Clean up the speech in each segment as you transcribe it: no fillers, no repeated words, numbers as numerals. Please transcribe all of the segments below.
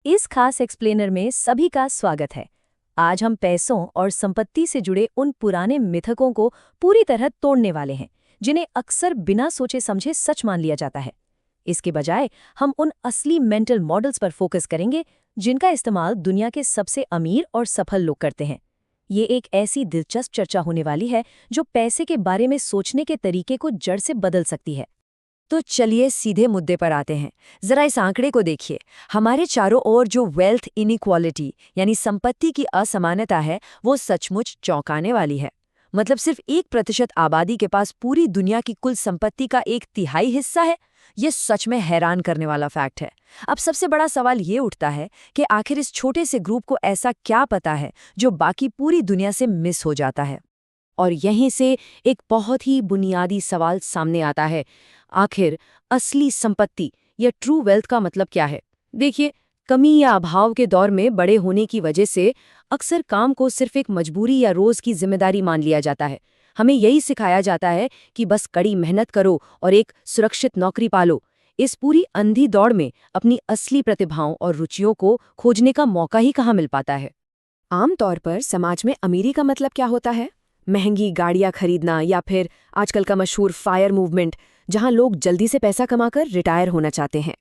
इस खास एक्सप्लेनर में सभी का स्वागत है। आज हम पैसों और संपत्ति से जुड़े उन पुराने मिथकों को पूरी तरह तोड़ने वाले हैं, जिन्हें अक्सर बिना सोचे समझे सच मान लिया जाता है। इसके बजाय हम उन असली मेंटल मॉडल्स पर फोकस करेंगे, जिनका इस्तेमाल दुनिया के सबसे अमीर और सफल लोग करते हैं। ये एक ऐसी दिलचस्प चर्चा होने वाली है जो पैसे के बारे में सोचने के तरीके को जड़ से बदल सकती है। तो चलिए सीधे मुद्दे पर आते हैं। जरा इस आंकड़े को देखिए। हमारे चारों ओर जो वेल्थ इनइक्वालिटी यानी संपत्ति की असमानता है, वो सचमुच चौंकाने वाली है। मतलब सिर्फ 1% आबादी के पास पूरी दुनिया की कुल संपत्ति का 1/3 हिस्सा है। ये सच में हैरान करने वाला फैक्ट है। अब सबसे बड़ा सवाल ये उठता है कि आखिर इस छोटे से ग्रुप को ऐसा क्या पता है जो बाकी पूरी दुनिया से मिस हो जाता है। और यहीं से एक बहुत ही बुनियादी सवाल सामने आता है, आखिर असली संपत्ति या ट्रू वेल्थ का मतलब क्या है। देखिए, कमी या अभाव के दौर में बड़े होने की वजह से अक्सर काम को सिर्फ एक मजबूरी या रोज की जिम्मेदारी मान लिया जाता है। हमें यही सिखाया जाता है कि बस कड़ी मेहनत करो और एक सुरक्षित नौकरी पालो। इस पूरी अंधी दौड़ में अपनी असली प्रतिभाओं और रुचियों को खोजने का मौका ही कहाँ मिल पाता है। आमतौर पर समाज में अमीरी का मतलब क्या होता है? महंगी गाड़ियां खरीदना या फिर आजकल का मशहूर फायर मूवमेंट, जहां लोग जल्दी से पैसा कमाकर रिटायर होना चाहते हैं।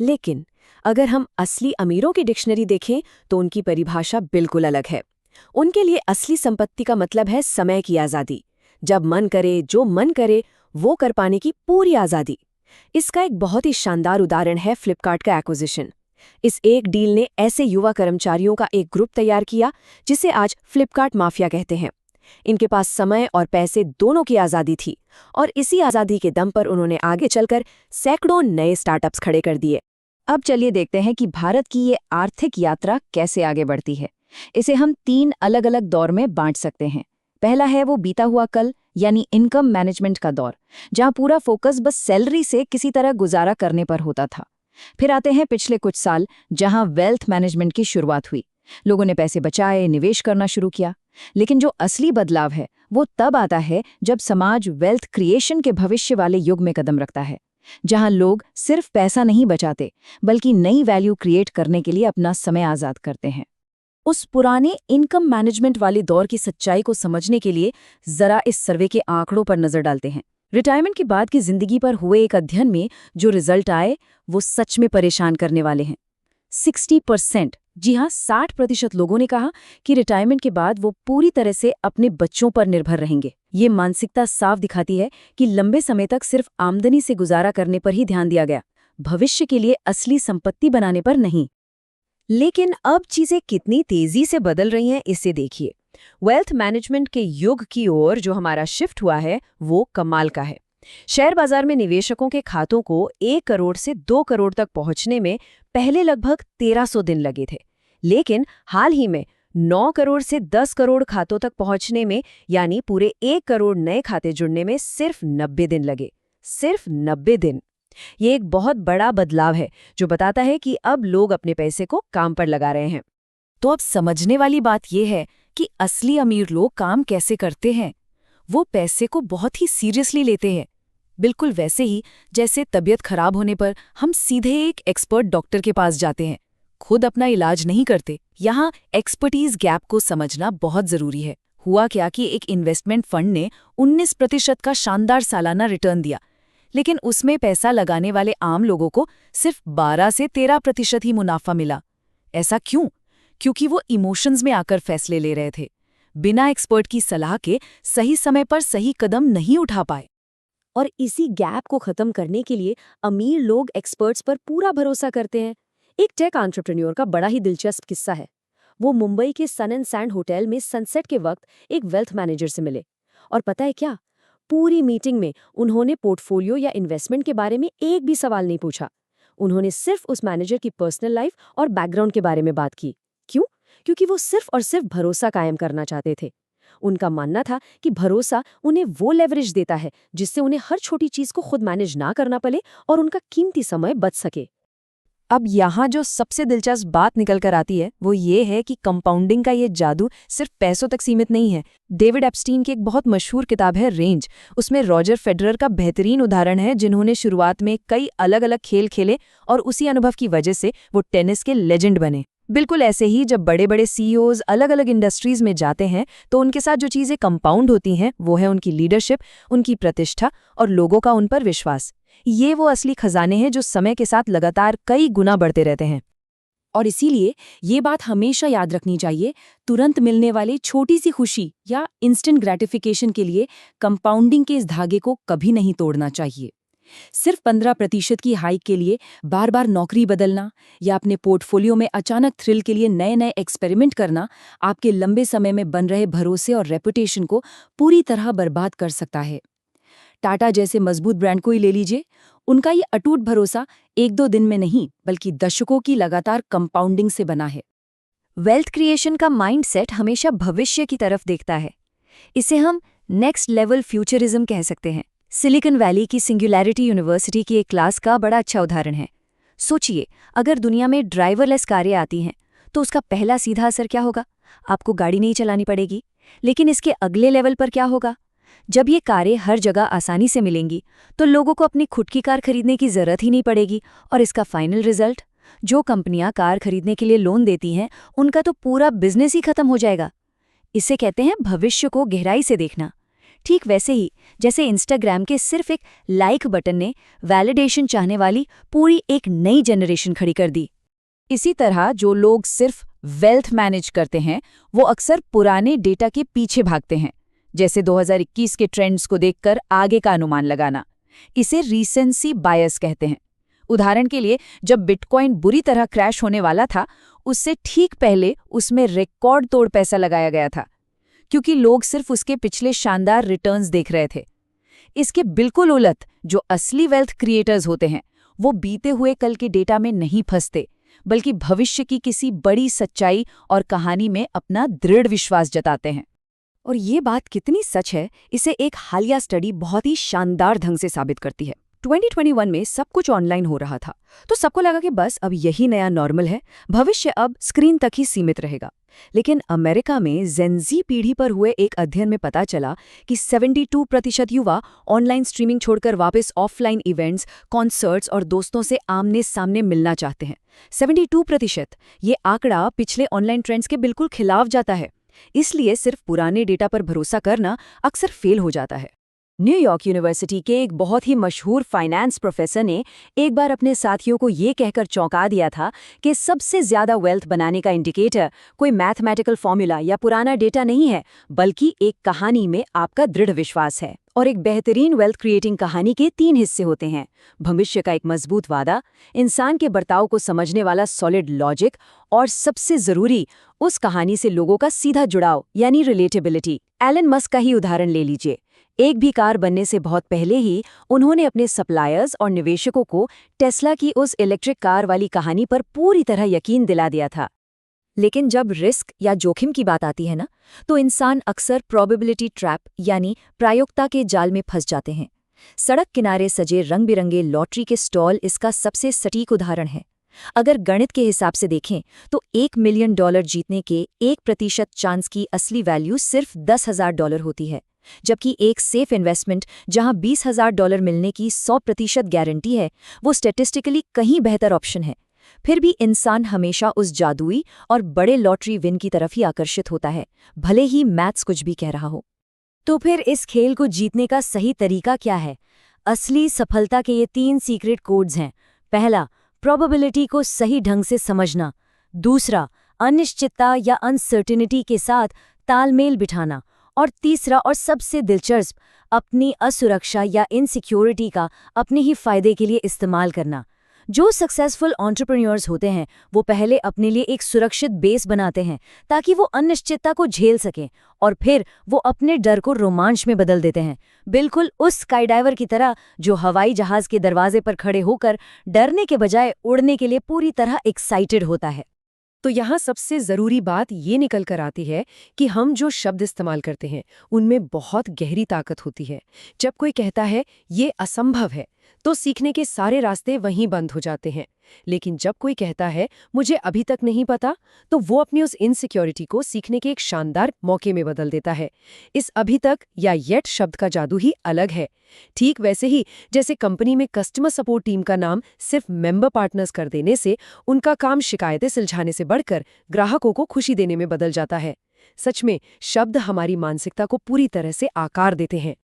लेकिन अगर हम असली अमीरों की डिक्शनरी देखें तो उनकी परिभाषा बिल्कुल अलग है। उनके लिए असली संपत्ति का मतलब है समय की आज़ादी। जब मन करे, जो मन करे, वो कर पाने की पूरी आज़ादी। इसका एक बहुत ही शानदार उदाहरण है फ्लिपकार्ट का एक्विजिशन। इस एक डील ने ऐसे युवा कर्मचारियों का एक ग्रुप तैयार किया जिसे आज फ्लिपकार्ट माफिया कहते हैं। इनके पास समय और पैसे दोनों की आज़ादी थी, और इसी आज़ादी के दम पर उन्होंने आगे चलकर सैकड़ों नए स्टार्टअप्स खड़े कर दिए। अब चलिए देखते हैं कि भारत की ये आर्थिक यात्रा कैसे आगे बढ़ती है। इसे हम 3 अलग अलग दौर में बांट सकते हैं। पहला है वो बीता हुआ कल, यानी इनकम मैनेजमेंट का दौर, जहां पूरा फोकस बस सैलरी से किसी तरह गुजारा करने पर होता था। फिर आते हैं पिछले कुछ साल, जहां वेल्थ मैनेजमेंट की शुरुआत हुई। लोगों ने पैसे बचाए, निवेश करना शुरू किया। लेकिन जो असली बदलाव है वो तब आता है जब समाज वेल्थ क्रिएशन के भविष्य वाले युग में कदम रखता है, जहां लोग सिर्फ पैसा नहीं बचाते बल्कि नई वैल्यू क्रिएट करने के लिए अपना समय आजाद करते हैं। उस पुराने इनकम मैनेजमेंट वाले दौर की सच्चाई को समझने के लिए जरा इस सर्वे के आंकड़ों पर नजर डालते हैं। रिटायरमेंट के बाद की जिंदगी पर हुए एक अध्ययन में जो रिजल्ट आए वो सच में परेशान करने वाले हैं। 60%, जी हाँ, 60% लोगों ने कहा कि रिटायरमेंट के बाद वो पूरी तरह से अपने बच्चों पर निर्भर रहेंगे। ये मानसिकता साफ दिखाती है कि लंबे समय तक सिर्फ आमदनी से गुजारा करने पर ही ध्यान दिया गया, भविष्य के लिए असली संपत्ति बनाने पर नहीं। लेकिन अब चीजें कितनी तेजी से बदल रही हैं, इसे देखिए। वेल्थ मैनेजमेंट के युग की ओर जो हमारा शिफ्ट हुआ है वो कमाल का है। शेयर बाजार में निवेशकों के खातों को 1 करोड़ से 2 करोड़ तक पहुंचने में पहले लगभग 1300 दिन लगे थे, लेकिन हाल ही में 9 करोड़ से 10 करोड़ खातों तक पहुंचने में, यानी पूरे 1 करोड़ नए खाते जुड़ने में सिर्फ 90 दिन लगे। सिर्फ 90 दिन। ये एक बहुत बड़ा बदलाव है जो बताता है कि अब लोग अपने पैसे को काम पर लगा रहे हैं। तो अब समझने वाली बात यह है कि असली अमीर लोग काम कैसे करते हैं। वो पैसे को बहुत ही सीरियसली लेते हैं, बिल्कुल वैसे ही जैसे तबीयत खराब होने पर हम सीधे एक एक्सपर्ट डॉक्टर के पास जाते हैं, खुद अपना इलाज नहीं करते। यहाँ एक्सपर्टीज गैप को समझना बहुत जरूरी है। हुआ क्या कि एक इन्वेस्टमेंट फंड ने 19% का शानदार सालाना रिटर्न दिया, लेकिन उसमें पैसा लगाने वाले आम लोगों को सिर्फ 12 से 13% ही मुनाफा मिला। ऐसा क्यों? क्योंकि वो इमोशंस में आकर फैसले ले रहे थे, बिना एक्सपर्ट की सलाह के सही समय पर सही कदम नहीं उठा पाए। और इसी गैप को खत्म करने के लिए अमीर लोग एक्सपर्ट्स पर पूरा भरोसा करते हैं। एक टेक एंटरप्रेन्योर का बड़ा ही दिलचस्प किस्सा है। वो मुंबई के सन एंड सैंड होटल में सनसेट के वक्त एक वेल्थ मैनेजर से मिले, और पता है क्या, पूरी मीटिंग में उन्होंने पोर्टफोलियो या इन्वेस्टमेंट के बारे में एक भी सवाल नहीं पूछा। उन्होंने सिर्फ उस मैनेजर की पर्सनल लाइफ और बैकग्राउंड के बारे में बात की। क्यों? क्योंकि वो सिर्फ और सिर्फ भरोसा कायम करना चाहते थे। उनका मानना था कि भरोसा उन्हें वो लेवरेज देता है जिससे उन्हें हर छोटी चीज को खुद मैनेज ना करना पड़े और उनका कीमती समय बच सके। अब यहाँ जो सबसे दिलचस्प बात निकल कर आती है वो ये है कि कंपाउंडिंग का ये जादू सिर्फ पैसों तक सीमित नहीं है। डेविड एप्स्टीन की एक बहुत मशहूर किताब है रेंज। उसमें रॉजर फेडरर का बेहतरीन उदाहरण है, जिन्होंने शुरुआत में कई अलग अलग खेल खेले और उसी अनुभव की वजह से वो टेनिस के लेजेंड बने। बिल्कुल ऐसे ही जब बड़े बड़े सीईओज अलग अलग इंडस्ट्रीज में जाते हैं तो उनके साथ जो चीज़ें कंपाउंड होती हैं वो है उनकी लीडरशिप, उनकी प्रतिष्ठा और लोगों का उन पर विश्वास। ये वो असली खजाने हैं जो समय के साथ लगातार कई गुना बढ़ते रहते हैं। और इसीलिए ये बात हमेशा याद रखनी चाहिए, तुरंत मिलने वाली छोटी सी खुशी या इंस्टेंट ग्रेटिफिकेशन के लिए कंपाउंडिंग के इस धागे को कभी नहीं तोड़ना चाहिए। सिर्फ 15% की हाइक के लिए बार बार नौकरी बदलना या अपने पोर्टफोलियो में अचानक थ्रिल के लिए नए नए एक्सपेरिमेंट करना आपके लंबे समय में बन रहे भरोसे और रेपुटेशन को पूरी तरह बर्बाद कर सकता है। टाटा जैसे मजबूत ब्रांड को ही ले लीजिए, उनका ये अटूट भरोसा एक दो दिन में नहीं बल्कि दशकों की लगातार कंपाउंडिंग से बना है। वेल्थ क्रिएशन का माइंडसेट हमेशा भविष्य की तरफ देखता है। इसे हम नेक्स्ट लेवल फ्यूचरिज्म कह सकते हैं। सिलिकॉन वैली की सिंगुलैरिटी यूनिवर्सिटी की एक क्लास का बड़ा अच्छा उदाहरण है। सोचिए, अगर दुनिया में ड्राइवरलेस कारें आती हैं तो उसका पहला सीधा असर क्या होगा? आपको गाड़ी नहीं चलानी पड़ेगी। लेकिन इसके अगले लेवल पर क्या होगा? जब ये कारें हर जगह आसानी से मिलेंगी तो लोगों को अपनी खुद की कार खरीदने की जरूरत ही नहीं पड़ेगी, और इसका फाइनल रिजल्ट, जो कंपनियां कार खरीदने के लिए लोन देती हैं उनका तो पूरा बिजनेस ही खत्म हो जाएगा। इसे कहते हैं भविष्य को गहराई से देखना। ठीक वैसे ही जैसे इंस्टाग्राम के सिर्फ एक लाइक बटन ने वैलिडेशन चाहने वाली पूरी एक नई जनरेशन खड़ी कर दी। इसी तरह जो लोग सिर्फ वेल्थ मैनेज करते हैं वो अक्सर पुराने डेटा के पीछे भागते हैं, जैसे 2021 के ट्रेंड्स को देखकर आगे का अनुमान लगाना। इसे रीसेंसी बायस कहते हैं। उदाहरण के लिए, जब बिटकॉइन बुरी तरह क्रैश होने वाला था, उससे ठीक पहले उसमें रिकॉर्ड तोड़ पैसा लगाया गया था, क्योंकि लोग सिर्फ उसके पिछले शानदार रिटर्न्स देख रहे थे। इसके बिल्कुल उलट जो असली वेल्थ क्रिएटर्स होते हैं वो बीते हुए कल के डेटा में नहीं फंसते, बल्कि भविष्य की किसी बड़ी सच्चाई और कहानी में अपना दृढ़ विश्वास जताते हैं। और ये बात कितनी सच है, इसे एक हालिया स्टडी बहुत ही शानदार ढंग से साबित करती है। 2021 में सब कुछ ऑनलाइन हो रहा था, तो सबको लगा कि बस अब यही नया नॉर्मल है, भविष्य अब स्क्रीन तक ही सीमित रहेगा। लेकिन अमेरिका में जेनजी पीढ़ी पर हुए एक अध्ययन में पता चला कि 72% युवा ऑनलाइन स्ट्रीमिंग छोड़कर वापस ऑफलाइन इवेंट्स, कॉन्सर्ट्स और दोस्तों से आमने सामने मिलना चाहते हैं। 72%! ये आंकड़ा पिछले ऑनलाइन ट्रेंड्स के बिल्कुल खिलाफ जाता है। इसलिए सिर्फ पुराने डेटा पर भरोसा करना अक्सर फेल हो जाता है। न्यूयॉर्क यूनिवर्सिटी के एक बहुत ही मशहूर फाइनेंस प्रोफेसर ने एक बार अपने साथियों को ये कहकर चौंका दिया था कि सबसे ज्यादा वेल्थ बनाने का इंडिकेटर कोई मैथमेटिकल फॉर्मूला या पुराना डेटा नहीं है, बल्कि एक कहानी में आपका दृढ़ विश्वास है। और एक बेहतरीन वेल्थ क्रिएटिंग कहानी के 3 हिस्से होते हैं: भविष्य का एक मजबूत वादा, इंसान के बर्ताव को समझने वाला सॉलिड लॉजिक, और सबसे जरूरी, उस कहानी से लोगों का सीधा जुड़ाव यानी रिलेटेबिलिटी। एलन मस्क का ही उदाहरण ले लीजिए। एक भी कार बनने से बहुत पहले ही उन्होंने अपने सप्लायर्स और निवेशकों को टेस्ला की उस इलेक्ट्रिक कार वाली कहानी पर पूरी तरह यकीन दिला दिया था। लेकिन जब रिस्क या जोखिम की बात आती है ना, तो इंसान अक्सर प्रोबेबिलिटी ट्रैप यानी प्रायोगिकता के जाल में फंस जाते हैं। सड़क किनारे सजे रंग बिरंगे लॉटरी के स्टॉल इसका सबसे सटीक उदाहरण है। अगर गणित के हिसाब से देखें तो $1 मिलियन जीतने के 1% चांस की असली वैल्यू सिर्फ $10,000 होती है, जबकि एक सेफ इन्वेस्टमेंट जहां $20,000 मिलने की 100% गारंटी है, वो स्टैटिस्टिकली कहीं बेहतर ऑप्शन है। फिर भी इंसान हमेशा उस जादुई और बड़े लॉटरी विन की तरफ ही आकर्षित होता है, भले ही मैथ्स कुछ भी कह रहा हो। तो फिर इस खेल को जीतने का सही तरीका क्या है? असली सफलता के ये 3 सीक्रेट कोड्स हैं। पहला, प्रोबेबिलिटी को सही ढंग से समझना। दूसरा, अनिश्चितता या अनसर्टेनिटी के साथ तालमेल बिठाना। और तीसरा और सबसे दिलचस्प, अपनी असुरक्षा या इनसिक्योरिटी का अपने ही फायदे के लिए इस्तेमाल करना। जो सक्सेसफुल एंटरप्रेन्योर्स होते हैं वो पहले अपने लिए एक सुरक्षित बेस बनाते हैं ताकि वो अनिश्चितता को झेल सकें, और फिर वो अपने डर को रोमांच में बदल देते हैं, बिल्कुल उस स्काईडाइवर की तरह जो हवाई जहाज के दरवाजे पर खड़े होकर डरने के बजाय उड़ने के लिए पूरी तरह एक्साइटेड होता है। तो यहाँ सबसे ज़रूरी बात ये निकल कर आती है कि हम जो शब्द इस्तेमाल करते हैं उनमें बहुत गहरी ताकत होती है। जब कोई कहता है ये असंभव है, तो सीखने के सारे रास्ते वहीं बंद हो जाते हैं। लेकिन जब कोई कहता है मुझे अभी तक नहीं पता, तो वो अपनी उस इनसिक्योरिटी को सीखने के एक शानदार मौके में बदल देता है। इस अभी तक या येट शब्द का जादू ही अलग है। ठीक वैसे ही जैसे कंपनी में कस्टमर सपोर्ट टीम का नाम सिर्फ मेंबर पार्टनर्स कर देने से उनका काम शिकायतें सुलझाने से बढ़कर ग्राहकों को खुशी देने में बदल जाता है। सच में शब्द हमारी मानसिकता को पूरी तरह से आकार देते हैं।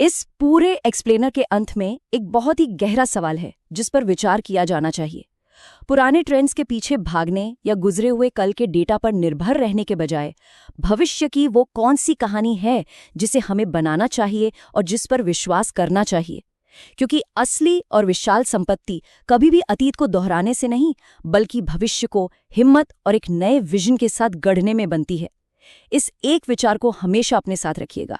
इस पूरे एक्सप्लेनर के अंत में एक बहुत ही गहरा सवाल है जिस पर विचार किया जाना चाहिए। पुराने ट्रेंड्स के पीछे भागने या गुजरे हुए कल के डेटा पर निर्भर रहने के बजाय भविष्य की वो कौन सी कहानी है जिसे हमें बनाना चाहिए और जिस पर विश्वास करना चाहिए। क्योंकि असली और विशाल संपत्ति कभी भी अतीत को दोहराने से नहीं, बल्कि भविष्य को हिम्मत और एक नए विजन के साथ गढ़ने में बनती है। इस एक विचार को हमेशा अपने साथ रखिएगा।